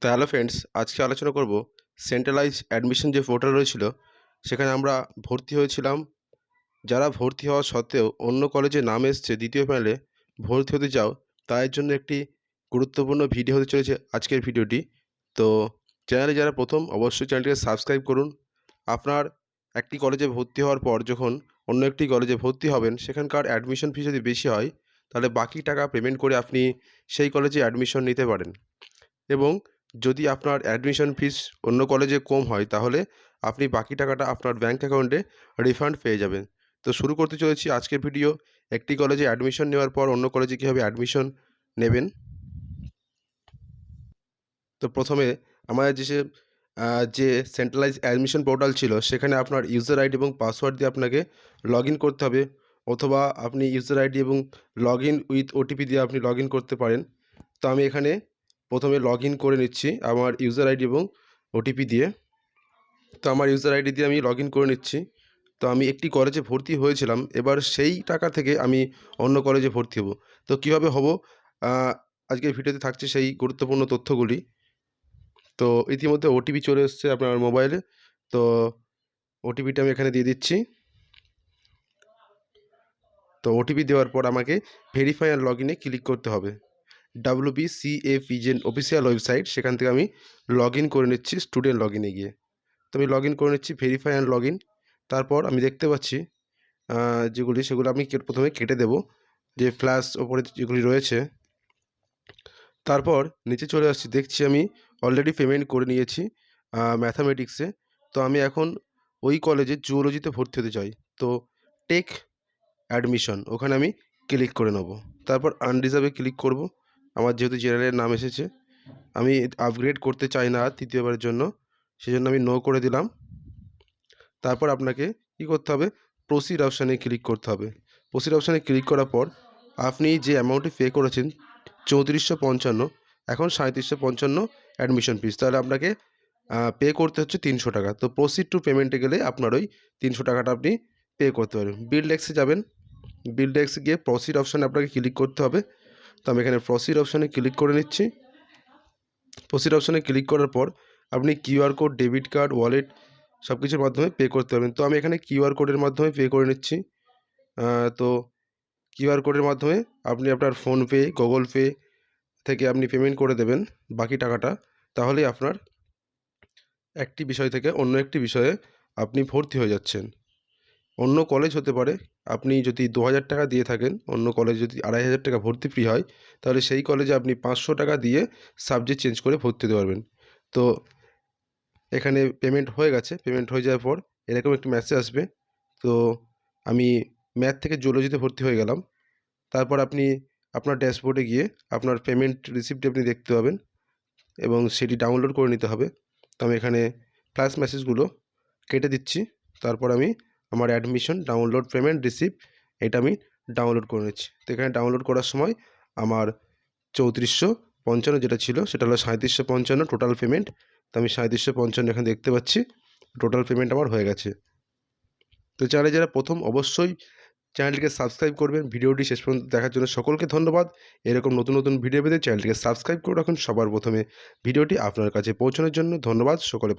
তো hello friends, আজকে আলোচনা করব সেন্ট্রালাইজ অ্যাডমিশন যে পোর্টাল রয়েছিল সেখানে আমরা ভর্তি হয়েছিলাম। যারা ভর্তি হওয়া সত্ত্বেও অন্য কলেজে নাম এসছে দ্বিতীয় প্যানেলে ভর্তি হতে চাও, তাদের জন্য একটি গুরুত্বপূর্ণ ভিডিও হতে চলেছে আজকের ভিডিওটি। তো চ্যানেলে যারা প্রথম, অবশ্যই চ্যানেলটিকে সাবস্ক্রাইব করুন। আপনার একটি কলেজে ভর্তি হওয়ার পর যখন অন্য একটি কলেজে ভর্তি হবেন, সেখানকার অ্যাডমিশন ফি যদি বেশি হয়, তাহলে বাকি টাকা পেমেন্ট করে আপনি সেই কলেজে অ্যাডমিশন নিতে পারেন। এবং যদি আপনার অ্যাডমিশন ফিস অন্য কলেজে কম হয়, তাহলে আপনি বাকি টাকাটা আপনার ব্যাঙ্ক অ্যাকাউন্টে রিফান্ড পেয়ে যাবেন। তো শুরু করতে চলেছি আজকের ভিডিও। একটি কলেজে অ্যাডমিশন নেওয়ার পর অন্য কলেজে কীভাবে অ্যাডমিশন নেবেন। তো প্রথমে আমাদের যে সেন্ট্রালাইজ অ্যাডমিশন পোর্টাল ছিল, সেখানে আপনার ইউজার আইডি এবং পাসওয়ার্ড দিয়ে আপনাকে লগ ইন করতে হবে, অথবা আপনি ইউজার আইডি এবং লগ ইন উইথ ওটিপি দিয়ে আপনি লগ ইন করতে পারেন। তো আমি এখানে প্রথমে লগ ইন করে নিচ্ছি আমার ইউজার আইডি এবং ওটিপি দিয়ে। তো আমার ইউজার আইডি দিয়ে আমি লগ ইন করে নিচ্ছি। তো আমি একটি কলেজে ভর্তি হয়েছিলাম, এবার সেই টাকা থেকে আমি অন্য কলেজে ভর্তি হব। তো কীভাবে হব, আজকের ভিডিওতে থাকছে সেই গুরুত্বপূর্ণ তথ্যগুলি। তো ইতিমধ্যে ওটিপি চলে এসছে আপনার মোবাইলে। তো ওটিপিটা আমি এখানে দিয়ে দিচ্ছি। তো ওটিপি দেওয়ার পর আমাকে ভেরিফাই অ্যান্ড লগ ইনে ক্লিক করতে হবে। WBCAP অফিসিয়াল ওয়েবসাইট, সেখান থেকে আমি লগ ইন করে নিচ্ছি স্টুডেন্ট লগ ইনে গিয়ে। তো আমি লগ ইন করে নিচ্ছি ভেরিফাই অ্যান্ড লগ ইন। তারপর আমি দেখতে পাচ্ছি সেগুলো আমি প্রথমে কেটে দেব, যে ফ্ল্যাশ ওপরে যেগুলি রয়েছে। তারপর নিচে চলে আসছি, দেখছি আমি অলরেডি পেমেন্ট করে নিয়েছি ম্যাথামেটিক্সে। তো আমি এখন ওই কলেজে জুওলজিতে ভর্তি হতে চাই। তো টেক অ্যাডমিশন, ওখানে আমি ক্লিক করে নেব। তারপর আনরিজার্ভে ক্লিক করব। আমার যেহেতু জেনারেলের নাম এসেছে, আমি আপগ্রেড করতে চাই না তৃতীয়বারের জন্য, সেজন্য আমি নো করে দিলাম। তারপর আপনাকে কী করতে হবে, প্রসিড অপশানে ক্লিক করতে হবে। প্রসিড অপশানে ক্লিক করার পর আপনি যে অ্যামাউন্টটি পে করেছেন 3455, এখন 3755 অ্যাডমিশন ফিস, তাহলে আপনাকে পে করতে হচ্ছে 300 টাকা। তো প্রসিড টু পেমেন্টে গেলে আপনার ওই 300 টাকাটা আপনি পে করতে পারবেন। বিল ডেস্কে যাবেন, বিল ডেস্কে গিয়ে প্রসিড অপশানে আপনাকে ক্লিক করতে হবে। তো আমি এখানে প্রসিড অপশানে ক্লিক করে নিচ্ছি। প্রসিড অপশানে ক্লিক করার পর আপনি QR code, debit card, wallet সব কিছুর মাধ্যমে পে করতে পারবেন। তো আমি এখানে কিউআর কোডের মাধ্যমে পে করে নিচ্ছি। তো কিউআর কোডের মাধ্যমে আপনি আপনার ফোনপে, গুগল পে থেকে আপনি পেমেন্ট করে দেবেন বাকি টাকাটা। তাহলেই আপনার একটি বিষয় থেকে অন্য একটি বিষয়ে আপনি ভর্তি হয়ে যাচ্ছেন। অন্য কলেজ হতে পারে, আপনি যদি 2000 টাকা দিয়ে থাকেন, অন্য কলেজ যদি 2500 টাকা ভর্তি ফি হয়, তাহলে সেই কলেজে আপনি 500 টাকা দিয়ে সাবজেক্ট চেঞ্জ করে ভর্তি হতে পারবেন। তো এখানে পেমেন্ট হয়ে গেছে। পেমেন্ট হয়ে যাওয়ার পর এরকম একটি মেসেজ আসবে। তো আমি ম্যাথ থেকে জুওলজিতে ভর্তি হয়ে গেলাম। তারপর আপনি আপনার ড্যাশবোর্ডে গিয়ে আপনার পেমেন্ট রিসিপ্টটি আপনি দেখতে পাবেন এবং সেটি ডাউনলোড করে নিতে হবে। তো আমি এখানে ফ্ল্যাশ মেসেজগুলো কেটে দিচ্ছি। তারপর আমি আমার অ্যাডমিশন ডাউনলোড পেমেন্ট রিসিপ্ট, এটা আমি ডাউনলোড করে নিচ্ছি। তো এখানে ডাউনলোড করার সময় আমার 3455 যেটা ছিল, সেটা হলো 3755 টোটাল পেমেন্ট। তো আমি 3755 এখানে দেখতে পাচ্ছি টোটাল পেমেন্ট আমার হয়ে গেছে। তো চ্যানেলে যারা প্রথম, অবশ্যই চ্যানেলটিকে সাবস্ক্রাইব করবেন। ভিডিওটি শেষ পর্যন্ত দেখার জন্য সকলকে ধন্যবাদ। এরকম নতুন নতুন ভিডিও পেতে চ্যানেলটিকে সাবস্ক্রাইব করে রাখুন সবার প্রথমে। ভিডিওটি আপনার কাছে পৌঁছানোর জন্য ধন্যবাদ সকলে।